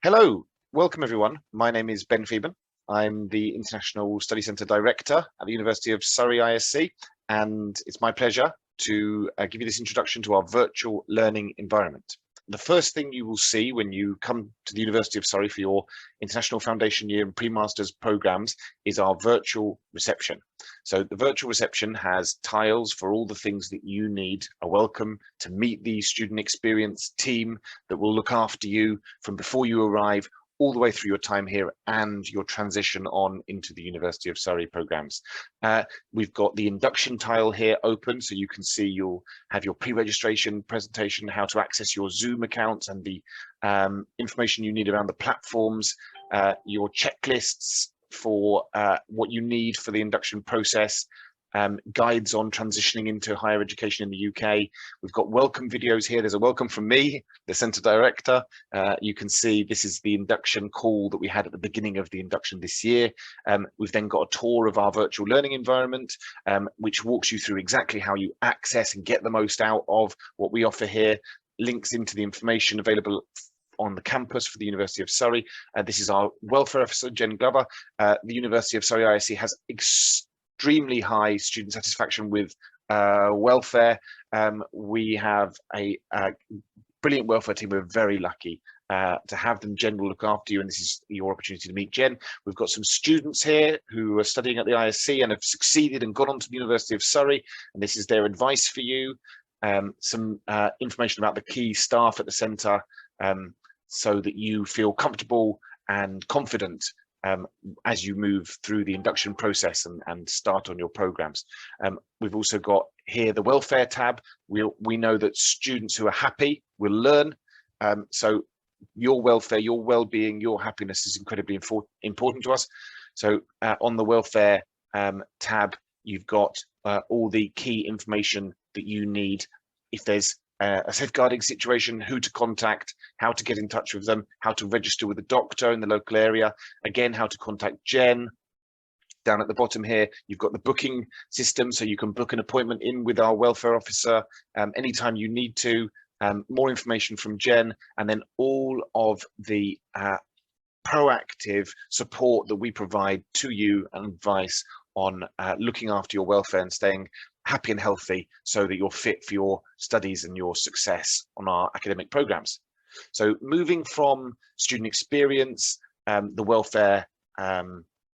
Hello, welcome everyone. My name is Ben Phoeben. I'm the International Study Centre Director at the University of Surrey ISC, and it's my pleasure to give you this introduction to our virtual learning environment. The first thing you will see when you come to the University of Surrey for your International Foundation Year and Pre-Masters programmes is our virtual reception. So the virtual reception has tiles for all the things that you need, a welcome to meet the student experience team that will look after you from before you arrive all the way through your time here and your transition on into the University of Surrey programmes. We've got the induction tile here open, so you can see you'll have your pre-registration presentation, how to access your Zoom accounts and the information you need around the platforms, your checklists for what you need for the induction process, guides on transitioning into higher education in the UK. We've got welcome videos here. There's a welcome from me, the centre director. You can see this is the induction call that we had at the beginning of the induction this year. We've then got a tour of our virtual learning environment, which walks you through exactly how you access and get the most out of what we offer here, links into the information available on the campus for the University of Surrey. This is our welfare officer, Jen Glover. The University of Surrey ISC has extremely high student satisfaction with welfare. We have a brilliant welfare team. We're very lucky to have them. Jen will look after you, and this is your opportunity to meet Jen. We've got some students here who are studying at the ISC and have succeeded and gone on to the University of Surrey, and this is their advice for you. Some information about the key staff at the centre, so that you feel comfortable and confident as you move through the induction process and start on your programs. We've also got here the welfare tab. We know that students who are happy will learn. So your welfare, your well-being, your happiness is incredibly important to us. So on the welfare tab, you've got all the key information that you need. If there's a safeguarding situation, who to contact, how to get in touch with them, how to register with a doctor in the local area, again, how to contact Jen. Down at the bottom here, you've got the booking system, so you can book an appointment in with our welfare officer anytime you need to. More information from Jen, and then all of the proactive support that we provide to you and advice on looking after your welfare and staying happy and healthy so that you're fit for your studies and your success on our academic programs. So moving from student experience, the welfare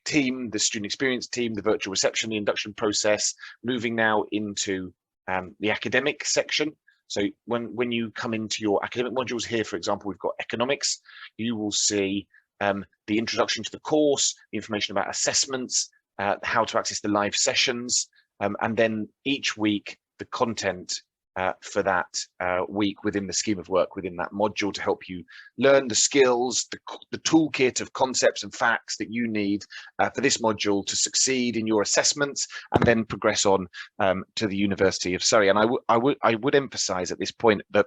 team, the student experience team, the virtual reception, the induction process, moving now into the academic section. So when you come into your academic modules here, for example, we've got economics, you will see the introduction to the course, the information about assessments, how to access the live sessions, and then each week the content for that week within the scheme of work, within that module, to help you learn the skills, the toolkit of concepts and facts that you need for this module to succeed in your assessments and then progress on to the University of Surrey. And I would emphasize at this point that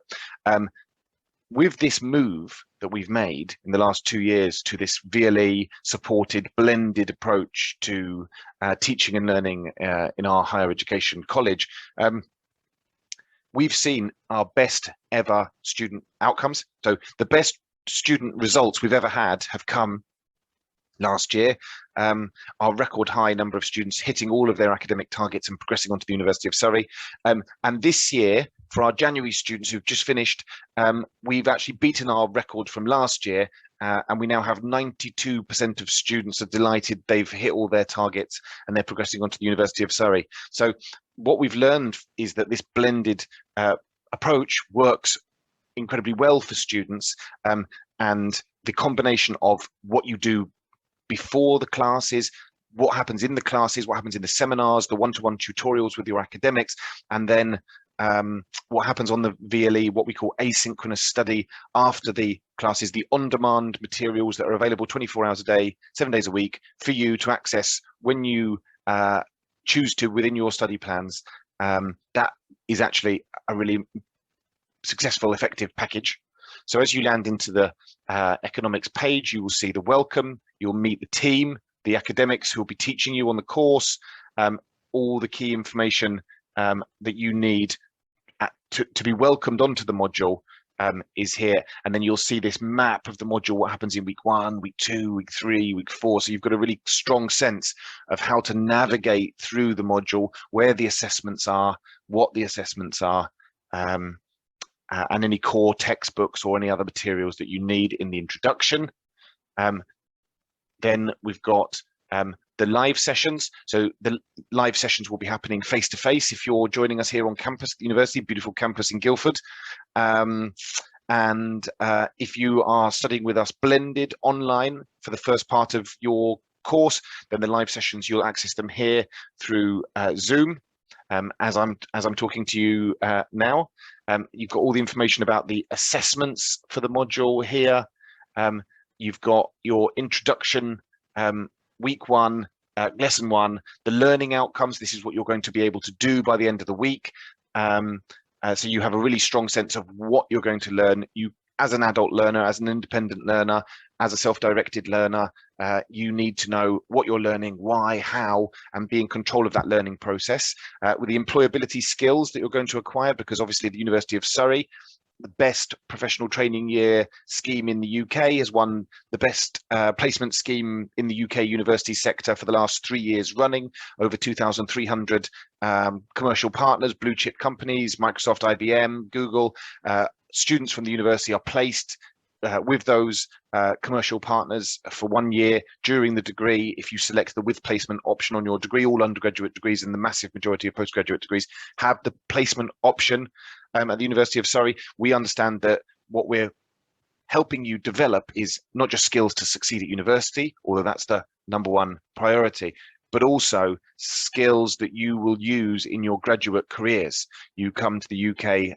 with this move that we've made in the last 2 years to this VLE supported blended approach to teaching and learning in our higher education college, we've seen our best ever student outcomes. So the best student results we've ever had have come last year. Our record high number of students hitting all of their academic targets and progressing onto the University of Surrey. And this year, for our January students who've just finished, we've actually beaten our record from last year, and we now have 92% of students are delighted they've hit all their targets and they're progressing onto the University of Surrey. So what we've learned is that this blended approach works incredibly well for students, and the combination of what you do before the classes, what happens in the classes, what happens in the seminars, the one-to-one tutorials with your academics, and then what happens on the VLE, what we call asynchronous study after the classes, the on-demand materials that are available 24 hours a day, 7 days a week for you to access when you choose to within your study plans. That is actually a really successful, effective package. So as you land into the economics page, you will see the welcome, you'll meet the team, the academics who will be teaching you on the course, all the key information that you need to be welcomed onto the module, is here, and then you'll see this map of the module, what happens in week 1, week 2, week 3, week 4. So you've got a really strong sense of how to navigate through the module, where the assessments are, what the assessments are, and any core textbooks or any other materials that you need in the introduction. Then we've got the live sessions. So the live sessions will be happening face to face if you're joining us here on campus at the university, beautiful campus in Guildford. And if you are studying with us blended online for the first part of your course, then the live sessions, you'll access them here through Zoom. As I'm talking to you now, you've got all the information about the assessments for the module here. You've got your introduction, week 1, lesson 1, the learning outcomes. This is what you're going to be able to do by the end of the week. So you have a really strong sense of what you're going to learn. You, as an adult learner, as an independent learner, as a self-directed learner, you need to know what you're learning, why, how, and be in control of that learning process. With the employability skills that you're going to acquire, because obviously the University of Surrey, the best professional training year scheme in the UK, has won the best placement scheme in the UK university sector for the last 3 years running. Over 2,300 commercial partners, blue chip companies, Microsoft, IBM, Google. Students from the university are placed with those commercial partners for 1 year during the degree. If you select the with placement option on your degree, all undergraduate degrees and the massive majority of postgraduate degrees have the placement option. At the University of Surrey, we understand that what we're helping you develop is not just skills to succeed at university, although that's the #1 priority, but also skills that you will use in your graduate careers. You come to the UK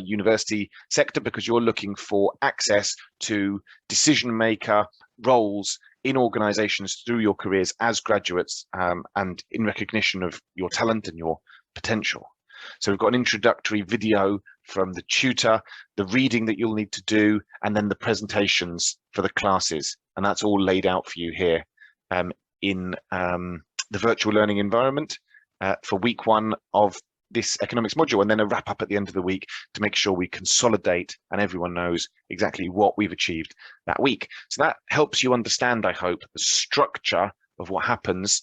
university sector because you're looking for access to decision maker roles in organizations through your careers as graduates, and in recognition of your talent and your potential. So we've got an introductory video from the tutor, the reading that you'll need to do, and then the presentations for the classes. And that's all laid out for you here in the virtual learning environment for week 1 of this economics module, and then a wrap up at the end of the week to make sure we consolidate and everyone knows exactly what we've achieved that week. So that helps you understand, I hope, the structure of what happens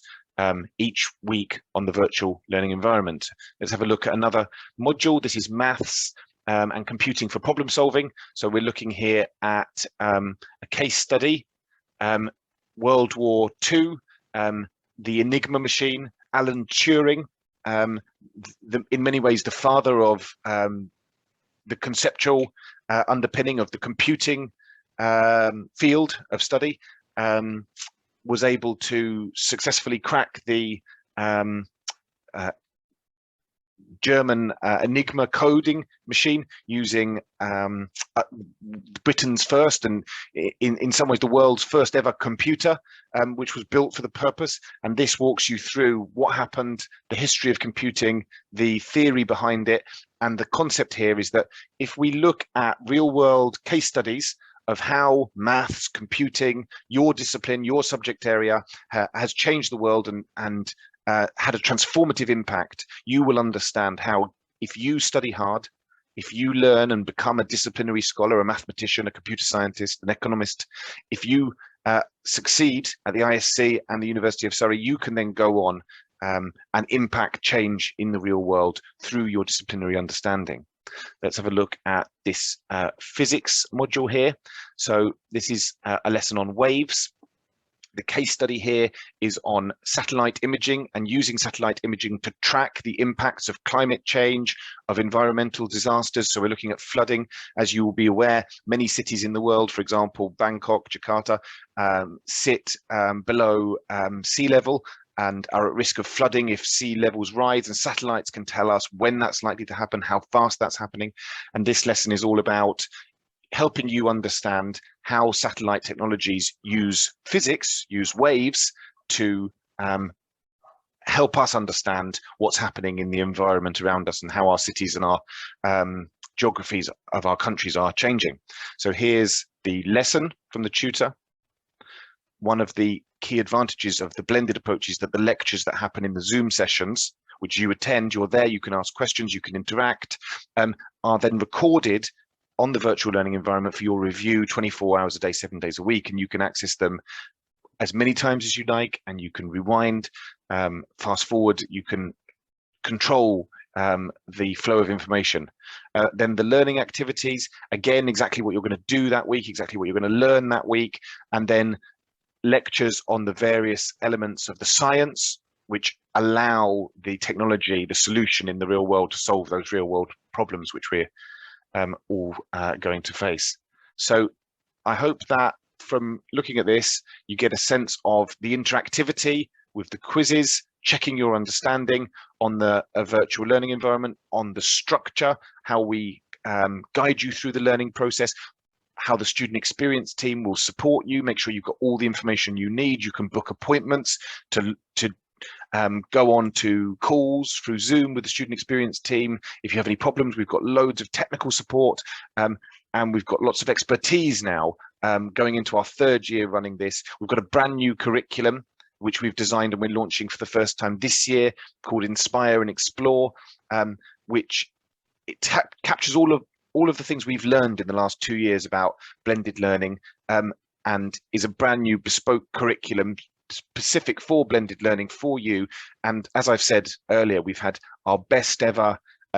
each week on the virtual learning environment. Let's have a look at another module. This is maths and computing for problem solving. So we're looking here at a case study, World War II, the Enigma machine, Alan Turing, in many ways the father of the conceptual underpinning of the computing field of study, was able to successfully crack the German Enigma coding machine using Britain's first and in some ways the world's first ever computer, which was built for the purpose. And this walks you through what happened, the history of computing, the theory behind it. And the concept here is that if we look at real world case studies of how maths, computing, your discipline, your subject area has changed the world and had a transformative impact, you will understand how, if you study hard, if you learn and become a disciplinary scholar, a mathematician, a computer scientist, an economist, if you succeed at the ISC and the University of Surrey, you can then go on and impact change in the real world through your disciplinary understanding. Let's have a look at this physics module here. So this is a lesson on waves. The case study here is on satellite imaging and using satellite imaging to track the impacts of climate change, of environmental disasters. So we're looking at flooding. As you will be aware, many cities in the world, for example, Bangkok, Jakarta, sit below sea level and are at risk of flooding if sea levels rise, and satellites can tell us when that's likely to happen, how fast that's happening. And this lesson is all about helping you understand how satellite technologies use physics, use waves to help us understand what's happening in the environment around us and how our cities and our geographies of our countries are changing. So here's the lesson from the tutor. One of the key advantages of the blended approach is that the lectures that happen in the Zoom sessions, which you attend, you're there, you can ask questions, you can interact, are then recorded on the virtual learning environment for your review 24 hours a day, 7 days a week, and you can access them as many times as you like, and you can rewind, fast forward, you can control the flow of information. Then the learning activities, again, exactly what you're going to do that week, exactly what you're going to learn that week, and then lectures on the various elements of the science which allow the technology, the solution in the real world to solve those real world problems which we're all going to face. So I hope that from looking at this, you get a sense of the interactivity with the quizzes, checking your understanding on the virtual learning environment, on the structure, how we guide you through the learning process, how the student experience team will support you, make sure you've got all the information you need. You can book appointments to go on to calls through Zoom with the student experience team. If you have any problems, we've got loads of technical support, and we've got lots of expertise now going into our 3rd year running this. We've got a brand new curriculum which we've designed and we're launching for the first time this year, called Inspire and Explore, which captures all of the things we've learned in the last 2 years about blended learning, and is a brand new bespoke curriculum specific for blended learning for you. And as I've said earlier, we've had our best ever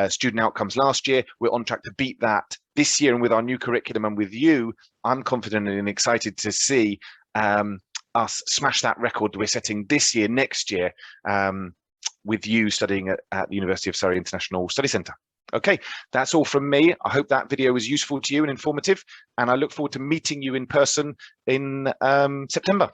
student outcomes last year. We're on track to beat that this year, and with our new curriculum and with you, I'm confident and excited to see us smash that record we're setting this year, next year, with you studying at the University of Surrey International Study Centre. Okay, that's all from me. I hope that video was useful to you and informative, and I look forward to meeting you in person in September.